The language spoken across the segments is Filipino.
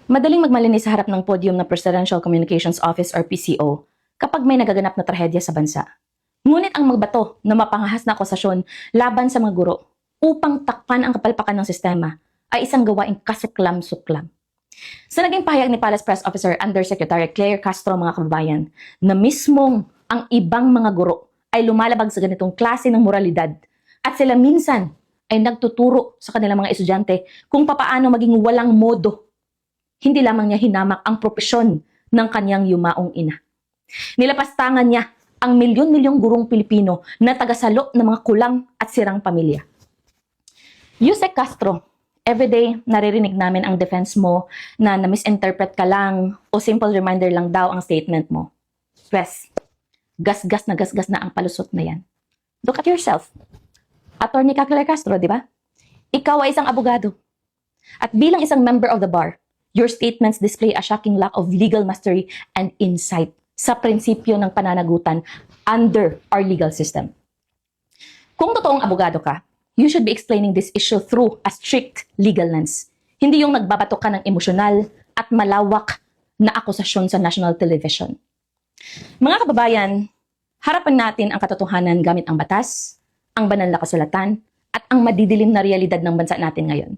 Madaling magmalinis sa harap ng podium ng Presidential Communications Office or PCO kapag may nagaganap na trahedya sa bansa. Ngunit ang magbato na mapangahas na akusasyon laban sa mga guro upang takpan ang kapalpakan ng sistema ay isang gawaing kasuklam-suklam. Sa naging pahayag ni Palace Press Officer Undersecretary Claire Castro, mga kababayan, na mismong ang ibang mga guro ay lumalabag sa ganitong klase ng moralidad at sila minsan ay nagtuturo sa kanilang mga estudyante kung papaano maging walang modo. Hindi lamang niya hinamak ang propesyon ng kanyang yumaong ina. Nilapastangan niya ang milyon-milyong gurong Pilipino na tagasalo ng mga kulang at sirang pamilya. Yusek Castro, everyday naririnig namin ang defense mo na na-misinterpret ka lang o simple reminder lang daw ang statement mo. Pwes, gasgas na ang palusot na yan. Look at yourself. Attorney Claire Castro, di ba? Ikaw ay isang abogado. At bilang isang member of the bar, your statements display a shocking lack of legal mastery and insight sa prinsipyo ng pananagutan under our legal system. Kung totoong abogado ka, you should be explaining this issue through a strict legal lens. Hindi yung nagbabato ka ng emosyonal at malawak na akusasyon sa national television. Mga kababayan, harapan natin ang katotohanan gamit ang batas, ang banal na kasulatan, at ang madidilim na realidad ng bansa natin ngayon.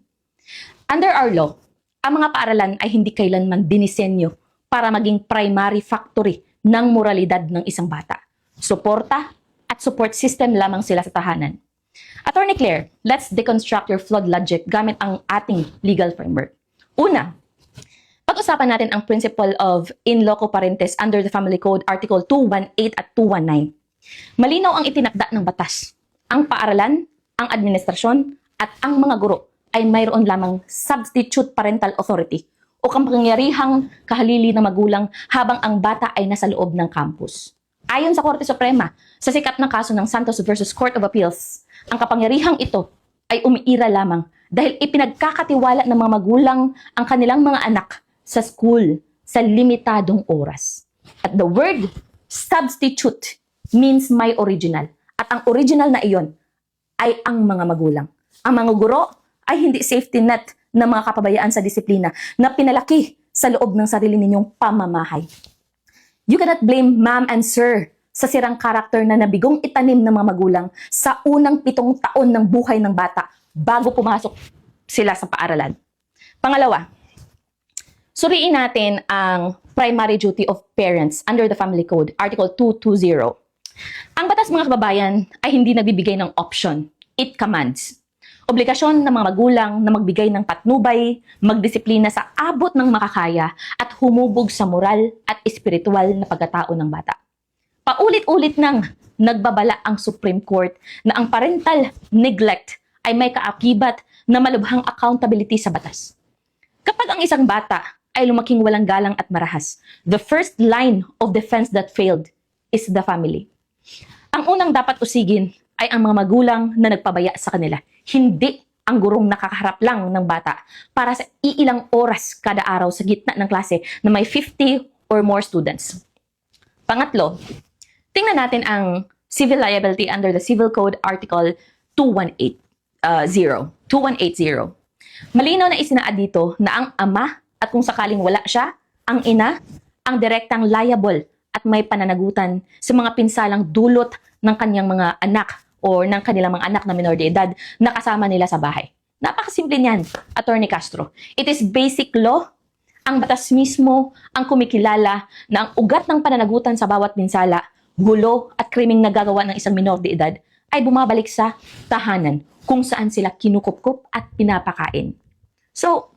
Under our law, ang mga paaralan ay hindi kailanman dinisenyo para maging primary factory ng moralidad ng isang bata. Suporta at support system lamang sila sa tahanan. Attorney Claire, let's deconstruct your flawed logic gamit ang ating legal framework. Una, pag-usapan natin ang principle of in loco parentis under the Family Code Article 218 at 219. Malinaw ang itinakda ng batas. Ang paaralan, ang administrasyon, at ang mga guro ay mayroon lamang substitute parental authority o kapangyarihang kahalili ng magulang habang ang bata ay nasa loob ng campus. Ayon sa Korte Suprema, sa sikat na kaso ng Santos versus Court of Appeals, ang kapangyarihang ito ay umiira lamang dahil ipinagkakatiwala ng mga magulang ang kanilang mga anak sa school sa limitadong oras. At the word substitute means may original. At ang original na iyon ay ang mga magulang. Ang mga guro ay hindi safety net ng mga kapabayaan sa disiplina na pinalaki sa loob ng sarili ninyong pamamahay. You cannot blame ma'am and sir sa sirang karakter na nabigong itanim ng mga magulang sa unang 7 taon ng buhay ng bata bago pumasok sila sa paaralan. Pangalawa, suriin natin ang primary duty of parents under the Family Code, Article 220. Ang batas, mga kababayan, ay hindi nagbibigay ng option. It commands. Obligasyon ng mga magulang na magbigay ng patnubay, magdisiplina sa abot ng makakaya at humubog sa moral at espiritual na pagkatao ng bata. Paulit-ulit nang nagbabala ang Supreme Court na ang parental neglect ay may kaakibat na malubhang accountability sa batas. Kapag ang isang bata ay lumaking walang galang at marahas, the first line of defense that failed is the family. Ang unang dapat usigin ay ang mga magulang na nagpabaya sa kanila, hindi ang gurong nakakaharap lang ng bata para sa iilang oras kada araw sa gitna ng klase na may 50 or more students. Pangatlo, tingnan natin ang civil liability under the Civil Code Article 2180. Malinaw na isinaad dito na ang ama at kung sakaling wala siya, ang ina, ang direktang liable at may pananagutan sa mga pinsalang dulot ng kanyang mga anak o ng kanilang mga anak na minor de edad na kasama nila sa bahay. Napakasimple niyan, Attorney Castro. It is basic law. Ang batas mismo ang kumikilala na ang ugat ng pananagutan sa bawat pinsala, gulo at krimeng nagagawa ng isang minor de edad ay bumabalik sa tahanan kung saan sila kinukupkup at pinapakain. So,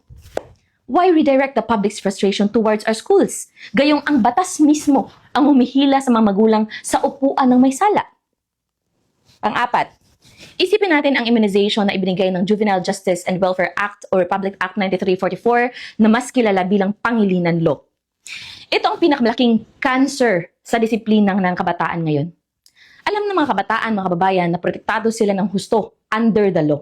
why redirect the public's frustration towards our schools? Gayong ang batas mismo ang humihila sa mga magulang sa upuan ng may sala. Pang-apat, isipin natin ang immunization na ibinigay ng Juvenile Justice and Welfare Act o Republic Act 9344 na mas kilala bilang Pangilinan Law. Ito ang pinakamalaking cancer sa disiplinang ng kabataan ngayon. Alam ng mga kabataan, mga kababayan, na protektado sila ng husto under the law.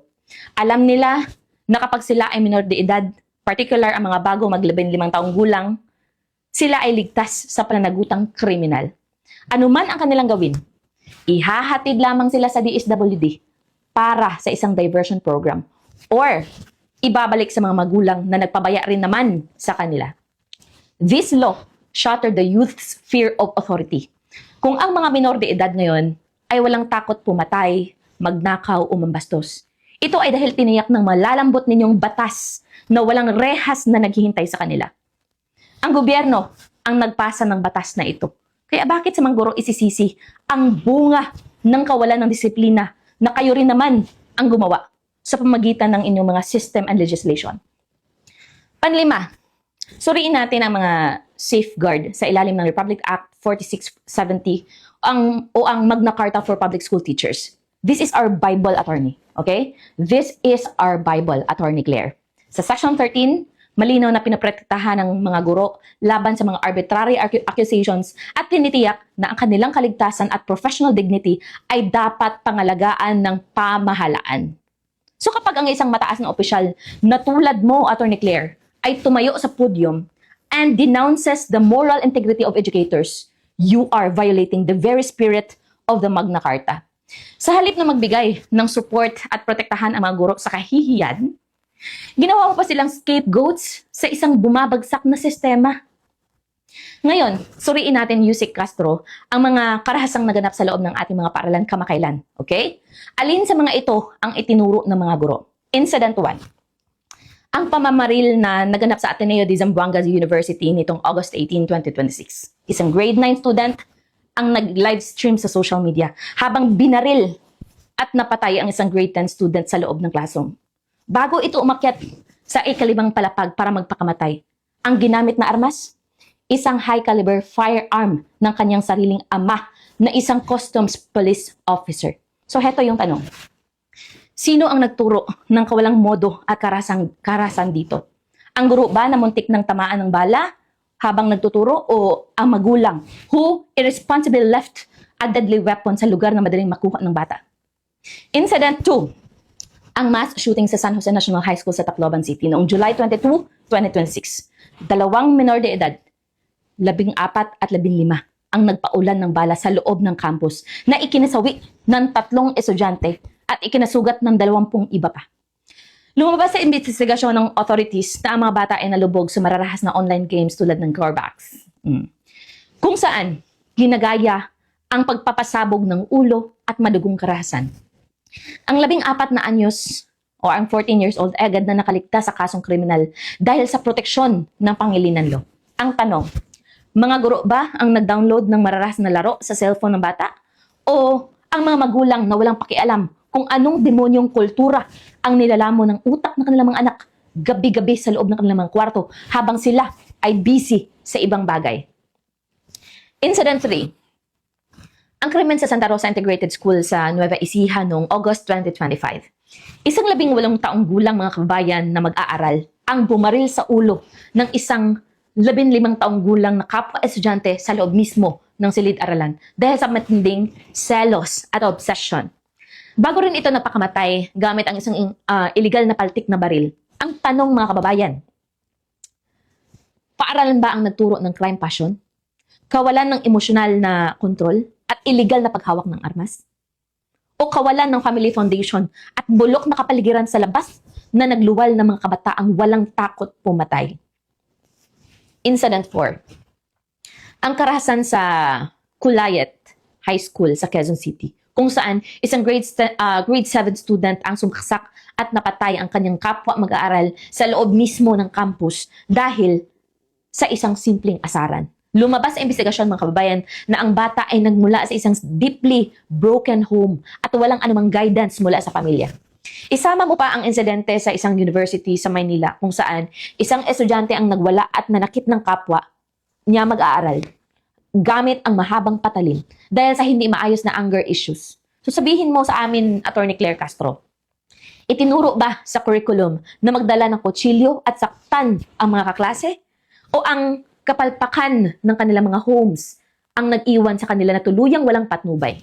Alam nila na kapag sila ay minor de edad, particular ang mga bago mag-15 taong gulang, sila ay ligtas sa pananagutang kriminal. Ano man ang kanilang gawin, ihahatid lamang sila sa DSWD para sa isang diversion program or ibabalik sa mga magulang na nagpabaya rin naman sa kanila. This law shattered the youth's fear of authority. Kung ang mga minor de edad ngayon ay walang takot pumatay, magnakaw o mambastos, ito ay dahil tiniyak ng malalambot ninyong batas na walang rehas na naghihintay sa kanila. Ang gobyerno ang nagpasa ng batas na ito. Kaya bakit sa mga guro isisisi ang bunga ng kawalan ng disiplina na kayo rin naman ang gumawa sa pamagitan ng inyong mga system and legislation? Panlima, suriin natin ang mga safeguard sa ilalim ng Republic Act 4670 o ang Magna Carta for Public School Teachers. This is our Bible, attorney. Okay? This is our Bible, Attorney Claire. Sa Section 13, malinaw na pinaprotektahan ng mga guro laban sa mga arbitrary accusations at tinitiyak na ang kanilang kaligtasan at professional dignity ay dapat pangalagaan ng pamahalaan. So kapag ang isang mataas na opisyal na tulad mo, Attorney Claire, ay tumayo sa podium and denounces the moral integrity of educators, you are violating the very spirit of the Magna Carta. Sa halip na magbigay ng support at protektahan ang mga guro sa kahihiyan, ginawa mo pa silang scapegoats sa isang bumabagsak na sistema. Ngayon, suriin natin, Yusek Castro, ang mga karahasang naganap sa loob ng ating mga paaralan kamakailan. Okay? Alin sa mga ito ang itinuro ng mga guro? Incident 1. Ang pamamaril na naganap sa Ateneo de Zamboanga University nitong August 18, 2026. Isang grade 9 student ang nag-livestream sa social media habang binaril at napatay ang isang grade 10 student sa loob ng classroom. Bago ito umakyat sa ikalibang palapag para magpakamatay, ang ginamit na armas, isang high-caliber firearm ng kanyang sariling ama na isang customs police officer. So heto yung tanong. Sino ang nagturo ng kawalang modo at karahasan dito? Ang guro ba na muntik ng tamaan ng bala habang nagtuturo o ang magulang who irresponsibly left a deadly weapon sa lugar na madaling makuha ng bata? Incident 2. Ang mass shooting sa San Jose National High School sa Tacloban City noong July 22, 2026. Dalawang minor de edad, 14 at 15, ang nagpaulan ng bala sa loob ng campus na ikinasawi ng 3 estudyante at ikinasugat ng 20 iba pa. Lumabas sa investigasyon ng authorities na ang mga bata ay nalubog sa mararahas na online games tulad ng Corvax. Kung saan, ginagaya ang pagpapasabog ng ulo at madugong karahasan. Ang 14 na anyos o ang 14 years old ay agad na nakaligtas sa kasong kriminal dahil sa proteksyon ng Pangilinan Law. Ang tanong, mga guro ba ang nag-download ng mararahas na laro sa cellphone ng bata? O ang mga magulang na walang pakialam kung anong demonyong kultura ang nilalamo ng utak ng kanilang mga anak gabi-gabi sa loob ng kanilang mga kwarto habang sila ay busy sa ibang bagay? Incident 3. Ang krimen sa Santa Rosa Integrated School sa Nueva Ecija noong August 2025. Isang 18 taong gulang mga kababayan na mag-aaral ang bumaril sa ulo ng isang 15 taong gulang na kapwa-estudyante sa loob mismo ng silid-aralan dahil sa matinding selos at obsession. Bago rin ito napakamatay gamit ang isang illegal na paltik na baril. Ang tanong mga kababayan, paaralan ba ang nagturo ng crime passion? Kawalan ng emosyonal na kontrol at illegal na paghawak ng armas? O kawalan ng family foundation at bulok na kapaligiran sa labas na nagluwal ng mga kabataang walang takot pumatay? Incident 4. Ang karahasan sa Culayet High School sa Quezon City, kung saan isang grade 7 student ang sumaksak at napatay ang kanyang kapwa mag-aaral sa loob mismo ng campus dahil sa isang simpleng asaran. Lumabas sa investigasyon mga kababayan na ang bata ay nagmula sa isang deeply broken home at walang anumang guidance mula sa pamilya. Isama mo pa ang insidente sa isang university sa Maynila kung saan isang estudyante ang nagwala at nanakit ng kapwa niya mag-aaral gamit ang mahabang patalim dahil sa hindi maayos na anger issues. So sabihin mo sa amin, Attorney Claire Castro, itinuro ba sa curriculum na magdala ng kutsilyo at saktan ang mga kaklase? O ang kapalpakan ng kanilang mga homes ang nag-iwan sa kanila na tuluyang walang patnubay?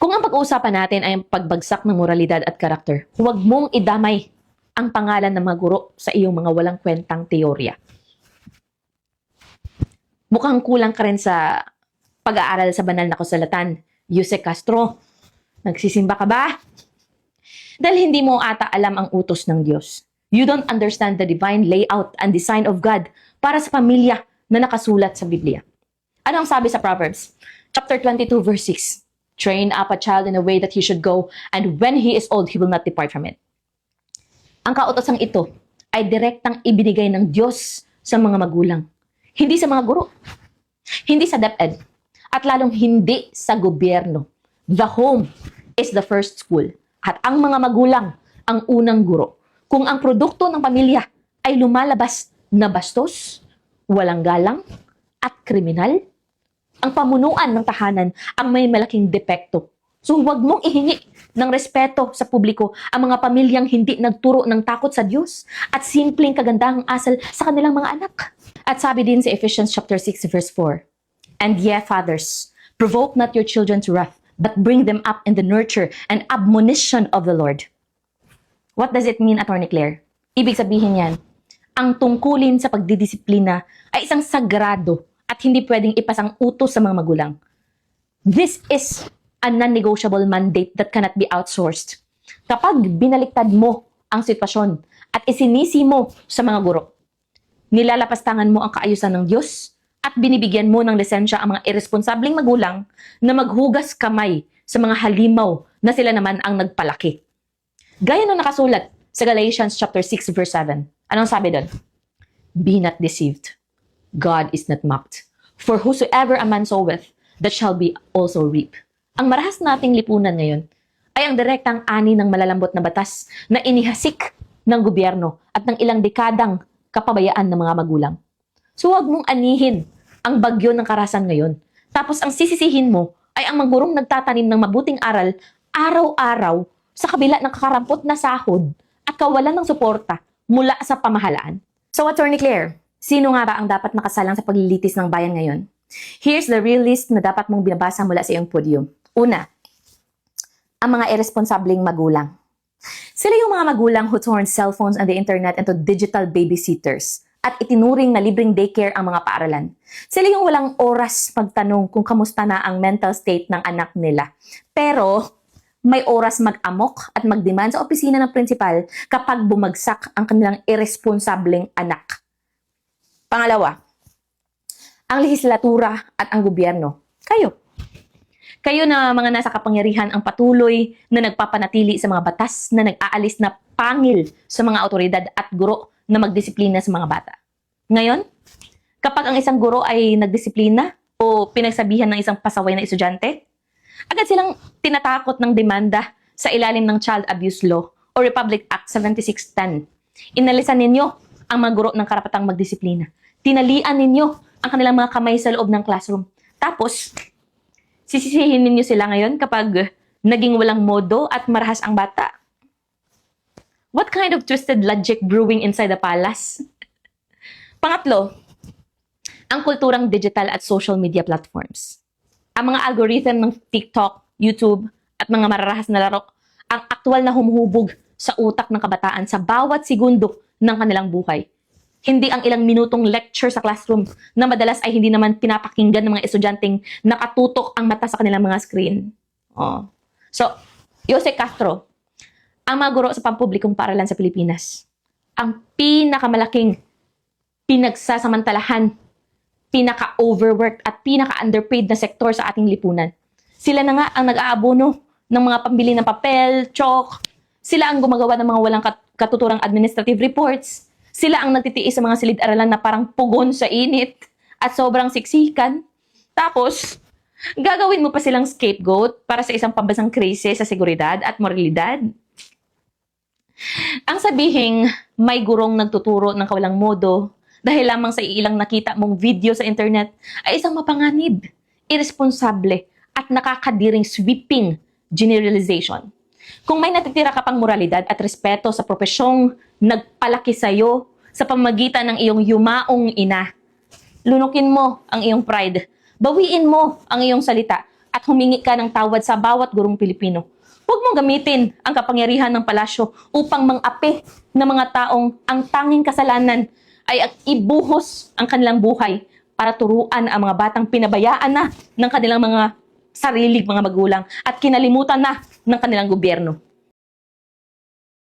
Kung ang pag-uusapan natin ay ang pagbagsak ng moralidad at karakter, huwag mong idamay ang pangalan ng mga guro sa iyong mga walang kwentang teorya. Mukhang kulang ka rin sa pag-aaral sa banal na kasulatan. Yusek Castro, nagsisimba ka ba? Dahil hindi mo ata alam ang utos ng Diyos. You don't understand the divine layout and design of God para sa pamilya na nakasulat sa Biblia. Ano ang sabi sa Proverbs? Chapter 22, verse 6. Train up a child in a way that he should go, and when he is old, he will not depart from it. Ang kautosang ito ay direktang ibinigay ng Diyos sa mga magulang. Hindi sa mga guro. Hindi sa DepEd. At lalong hindi sa gobyerno. The home is the first school. At ang mga magulang ang unang guro. Kung ang produkto ng pamilya ay lumalabas na bastos, walang galang, at kriminal, ang pamunuan ng tahanan ang may malaking depekto. So huwag mong ihingi ng respeto sa publiko ang mga pamilyang hindi nagturo ng takot sa Diyos at simpleng kagandahang asal sa kanilang mga anak. At sabi din sa Ephesians chapter 6 verse 4, "And ye, fathers, provoke not your children to wrath, but bring them up in the nurture and admonition of the Lord." What does it mean, Attorney Claire? Ibig sabihin yan, ang tungkulin sa pagdidisiplina ay isang sagrado at hindi pwedeng ipasang utos sa mga magulang. This is a non-negotiable mandate that cannot be outsourced. Kapag binaliktad mo ang sitwasyon at isinisi mo sa mga guro, nilalapastangan mo ang kaayusan ng Diyos at binibigyan mo ng lisensya ang mga irresponsableng magulang na maghugas kamay sa mga halimaw na sila naman ang nagpalaki. Gaya ng nakasulat sa Galatians chapter 6 verse 7. Anong sabi doon? Be not deceived. God is not mocked. For whosoever a man soweth, that shall be also reap. Ang marahas nating lipunan ngayon ay ang direktang ani ng malalambot na batas na inihasik ng gobyerno at ng ilang dekadang kapabayaan ng mga magulang. So huwag mong anihin ang bagyo ng karahasan ngayon. Tapos ang sisisihin mo ay ang mga gurong nagtatanim ng mabuting aral araw-araw sa kabila ng kakarampot na sahod at kawalan ng suporta mula sa pamahalaan. So, Attorney Claire, sino nga ba ang dapat makasalang sa paglilitis ng bayan ngayon? Here's the real list na dapat mong binabasa mula sa iyong podium. Una, ang mga irresponsableng magulang. Sila yung mga magulang who turned cellphones and the internet into digital babysitters at itinuring na libreng daycare ang mga paaralan. Sila yung walang oras magtanong kung kamusta na ang mental state ng anak nila. Pero may oras mag-amok at mag-demand sa opisina ng prinsipal kapag bumagsak ang kanilang irresponsableng anak. Pangalawa, ang lehislatura at ang gobyerno. Kayo. Kayo na mga nasa kapangyarihan ang patuloy na nagpapanatili sa mga batas na nag-aalis na pangil sa mga autoridad at guro na magdisiplina sa mga bata. Ngayon, kapag ang isang guro ay nagdisiplina o pinagsabihan ng isang pasaway na estudyante, agad silang tinatakot ng demanda sa ilalim ng Child Abuse Law o Republic Act 7610. Inalisan ninyo ang mga guro ng karapatang magdisiplina. Tinalian ninyo ang kanilang mga kamay sa loob ng classroom. Tapos, sisisihin ninyo sila ngayon kapag naging walang modo at marahas ang bata. What kind of twisted logic brewing inside the palace? Pangatlo, ang kulturang digital at social media platforms. Ang mga algorithm ng TikTok, YouTube, at mga mararahas na laro ang aktwal na humuhubog sa utak ng kabataan sa bawat segundo ng kanilang buhay. Hindi ang ilang minutong lecture sa classroom na madalas ay hindi naman pinapakinggan ng mga estudyanteng nakatutok ang mata sa kanilang mga screen. Oh. So, Jose Castro, ang mga guro sa pampublikong paaralan sa Pilipinas, ang pinakamalaking pinagsasamantalahan, pinaka-overworked at pinaka-underpaid na sektor sa ating lipunan. Sila na nga ang nag-aabono ng mga pambili ng papel, chalk. Sila ang gumagawa ng mga walang katuturang administrative reports. Sila ang nagtitiis sa mga silid-aralan na parang pugon sa init at sobrang siksikan. Tapos, gagawin mo pa silang scapegoat para sa isang pambansang krisis sa seguridad at moralidad. Ang sabihing may gurong nagtuturo ng kawalang modo dahil lamang sa ilang nakita mong video sa internet ay isang mapanganib, irresponsable at nakakadiring sweeping generalization. Kung may natitira ka pang moralidad at respeto sa propesyong nagpalaki sa'yo sa pamagitan ng iyong yumaong ina, lunukin mo ang iyong pride, bawiin mo ang iyong salita at humingi ka ng tawad sa bawat gurong Pilipino. Huwag mong gamitin ang kapangyarihan ng palasyo upang mang-api ng mga taong ang tanging kasalanan ay ibuhos ang kanilang buhay para turuan ang mga batang pinabayaan na ng kanilang mga sariling mga magulang at kinalimutan na ng kanilang gobyerno.